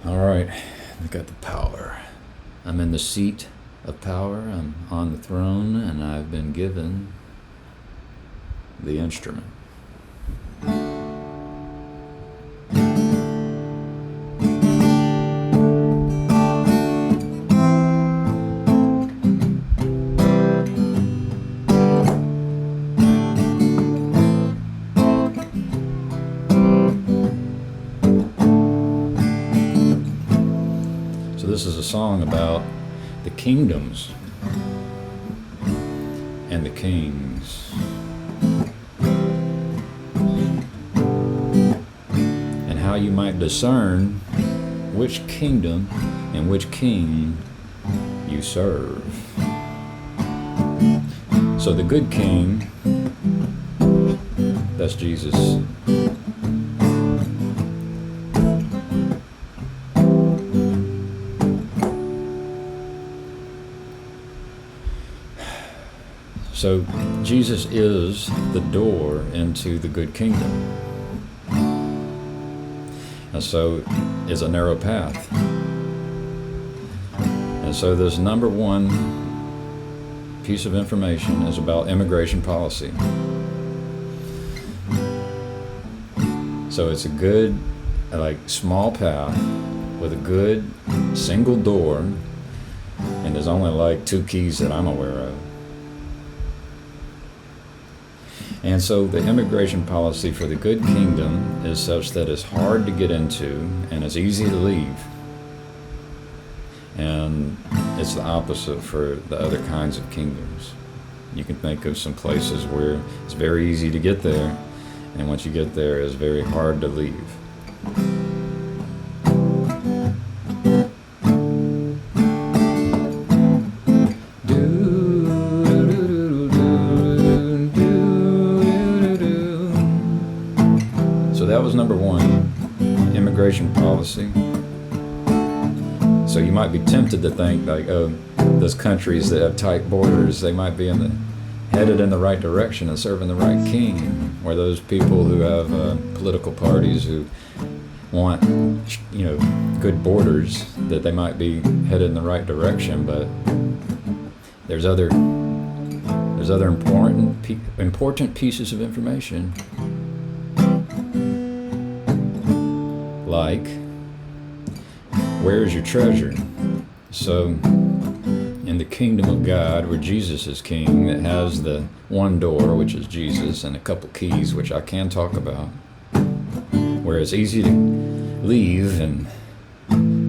All right, we got the power. I'm in the seat of power. I'm on the throne, and I've been given the instrument. This is a song about the kingdoms and the kings, and how you might discern which kingdom and which king you serve. So the good king, that's Jesus. So Jesus is the door into the good kingdom. And so it's a narrow path. And so this number one piece of information is about immigration policy. So it's a good, small path with a good single door, and there's only 2 keys that I'm aware of. And so the immigration policy for the good kingdom is such that it's hard to get into and it's easy to leave. And it's the opposite for the other kinds of kingdoms. You can think of some places where it's very easy to get there, and once you get there, it's very hard to leave. That was number one, immigration policy. So you might be tempted to think those countries that have tight borders, they might be headed in the right direction and serving the right king, or those people who have political parties who want, good borders, that they might be headed in the right direction. But there's other important pieces of information. Like, where is your treasure? So, in the kingdom of God, where Jesus is king, that has the one door, which is Jesus, and a couple keys, which I can talk about, where it's easy to leave and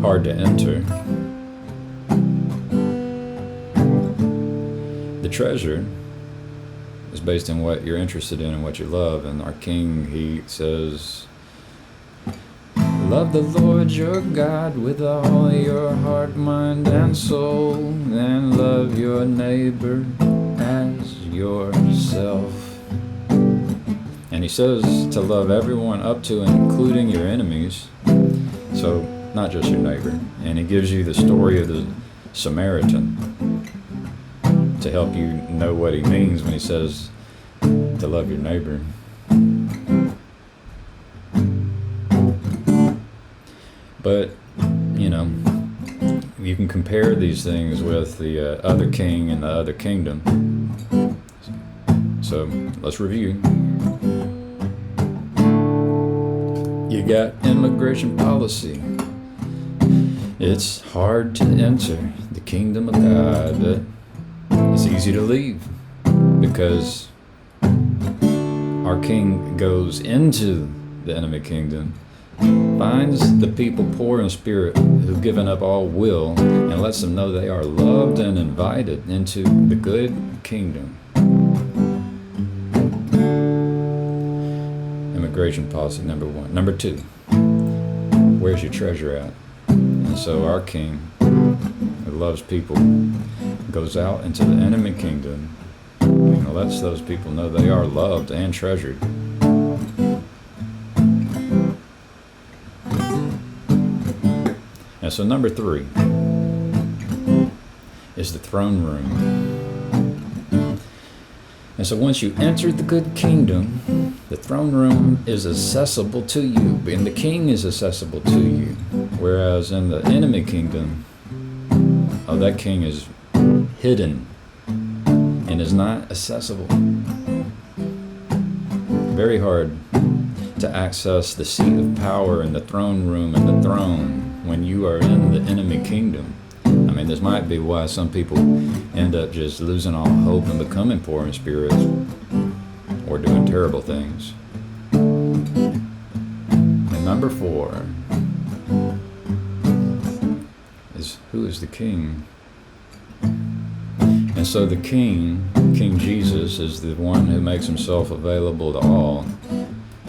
hard to enter. The treasure is based on what you're interested in and what you love, and our king, he says, love the Lord your God with all your heart, mind, and soul, and love your neighbor as yourself. And he says to love everyone up to and including your enemies, so not just your neighbor. And he gives you the story of the Samaritan to help you know what he means when he says to love your neighbor. But, you can compare these things with the other king and the other kingdom. So let's review. You got immigration policy. It's hard to enter the kingdom of God, but it's easy to leave because our king goes into the enemy kingdom, finds the people poor in spirit who've given up all will, and lets them know they are loved and invited into the good kingdom. Immigration policy, number one. Number two, where's your treasure at? And so our king, who loves people, goes out into the enemy kingdom and lets those people know they are loved and treasured. And so number three is the throne room. And so once you enter the good kingdom, the throne room is accessible to you, and the king is accessible to you. Whereas in the enemy kingdom, that king is hidden and is not accessible. Very hard to access the seat of power and the throne room and the throne when you are in the enemy kingdom. I mean, this might be why some people end up just losing all hope and becoming poor in spirit or doing terrible things. And number 4 is, who is the king? And so the king, King Jesus, is the one who makes himself available to all.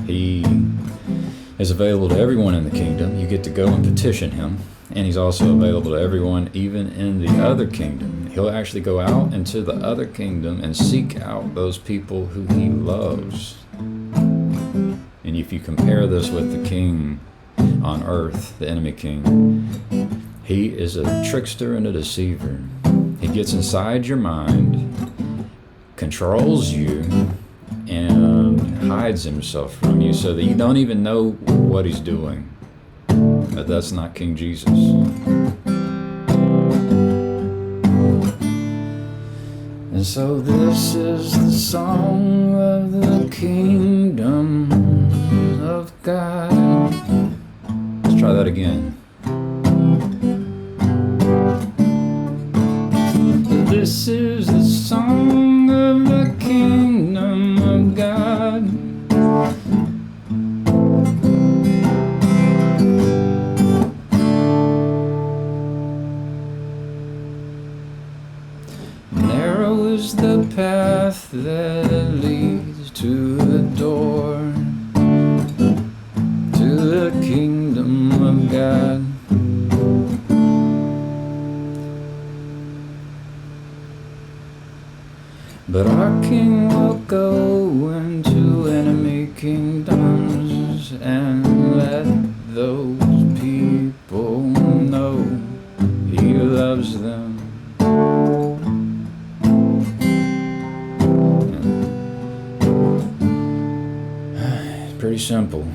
He is available to everyone in the kingdom. You get to go and petition him. And he's also available to everyone, even in the other kingdom. He'll actually go out into the other kingdom and seek out those people who he loves. And if you compare this with the king on earth, the enemy king, he is a trickster and a deceiver. He gets inside your mind, controls you, and hides himself from you so that you don't even know what he's doing. But that's not King Jesus. And so this is the song of the kingdom of God. Let's try that again. This is the song of the kingdom of God. Narrow is the path that leads to the door, to the kingdom of God. But our king will go into enemy kingdoms and let those people know he loves them. Pretty simple.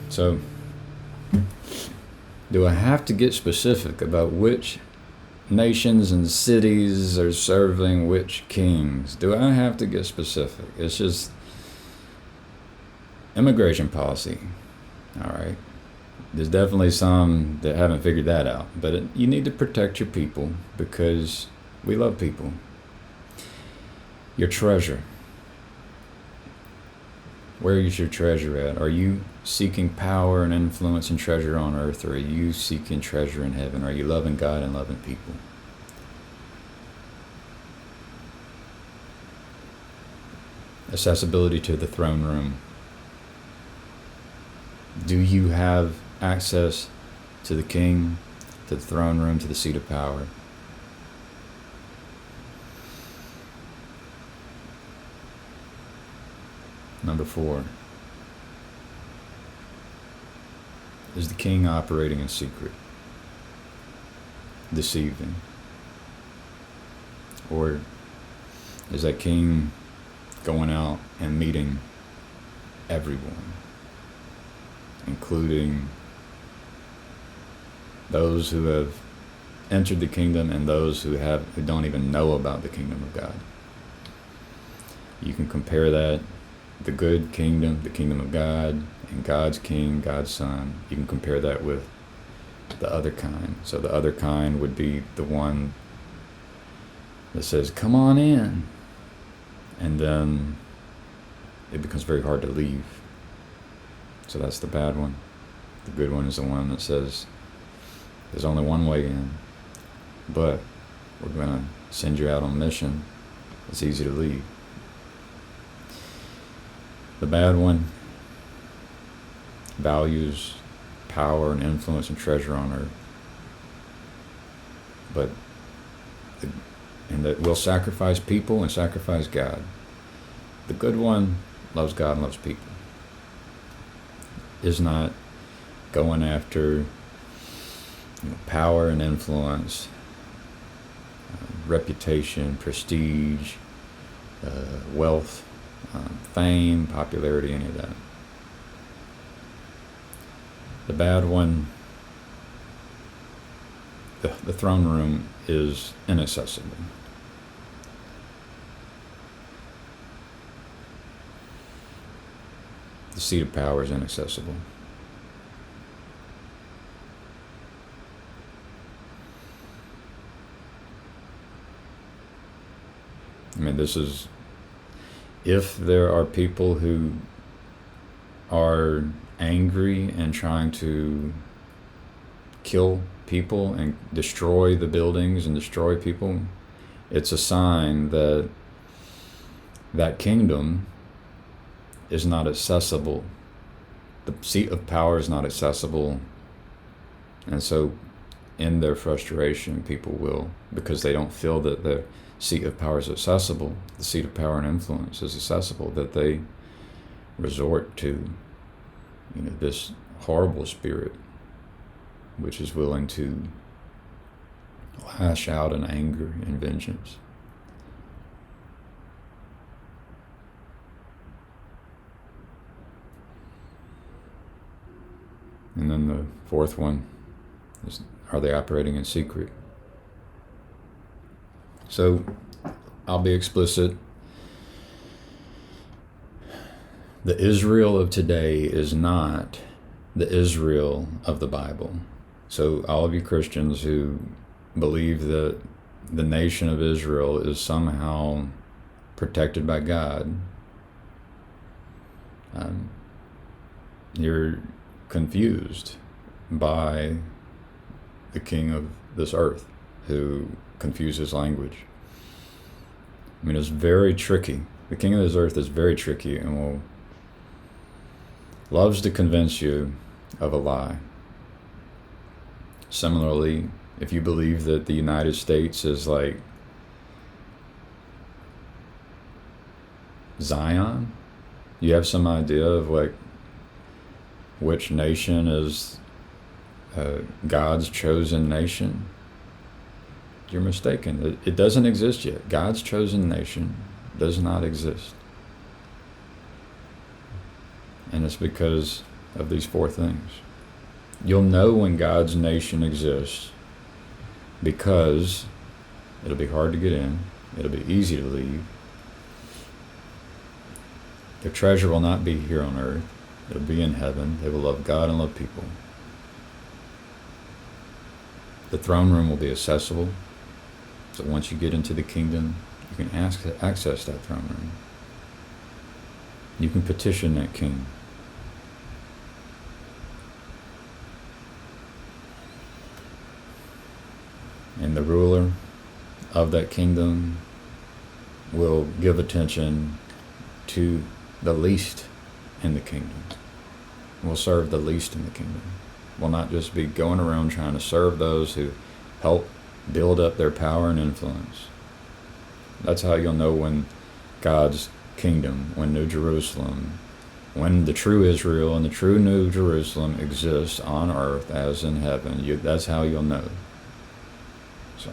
So, do I have to get specific about which nations and cities are serving which kings? Do I have to get specific? It's just immigration policy. All right. There's definitely some that haven't figured that out. But you need to protect your people because we love people. Your treasure. Where is your treasure at? Are you seeking power and influence and treasure on earth, or are you seeking treasure in heaven? Are you loving God and loving people? Accessibility to the throne room. Do you have access to the king, to the throne room, to the seat of power? Number 4. Is the king operating in secret, deceiving? Or is that king going out and meeting everyone, including those who have entered the kingdom and those who don't even know about the kingdom of God? You can compare that, the good kingdom, the kingdom of God, and God's king, God's son. You can compare that with the other kind. So the other kind would be the one that says, come on in. And then it becomes very hard to leave. So that's the bad one. The good one is the one that says, there's only one way in, but we're going to send you out on mission. It's easy to leave. The bad one values power and influence and treasure on earth, and that will sacrifice people and sacrifice God. The good one loves God and loves people. Is not going after power and influence, reputation, prestige, wealth, fame, popularity, any of that. The bad one the throne room is inaccessible. The seat of power is inaccessible. I mean, this is, if there are people who are angry and trying to kill people and destroy the buildings and destroy people, it's a sign that that kingdom is not accessible. The seat of power is not accessible. And so in their frustration, people will, because they don't feel that the seat of power is accessible, the seat of power and influence is accessible, that they resort to, this horrible spirit, which is willing to lash out in anger and vengeance. And then the fourth one is, are they operating in secret? So I'll be explicit. The Israel of today is not the Israel of the Bible. So all of you Christians who believe that the nation of Israel is somehow protected by God, you're confused by the king of this earth who confuses language. I mean, it's very tricky. The king of this earth is very tricky and loves to convince you of a lie. Similarly, if you believe that the United States is like Zion, you have some idea of like which nation is God's chosen nation, you're mistaken. It doesn't exist yet. God's chosen nation does not exist. And it's because of these four things. You'll know when God's nation exists because it'll be hard to get in. It'll be easy to leave. Their treasure will not be here on earth. It'll be in heaven. They will love God and love people. The throne room will be accessible. So once you get into the kingdom, you can access that throne room. You can petition that king. And the ruler of that kingdom will give attention to the least in the kingdom. Will serve the least in the kingdom. Will not just be going around trying to serve those who help build up their power and influence. That's how you'll know when God's kingdom, when New Jerusalem, when the true Israel and the true New Jerusalem exists on earth as in heaven. That's how you'll know. So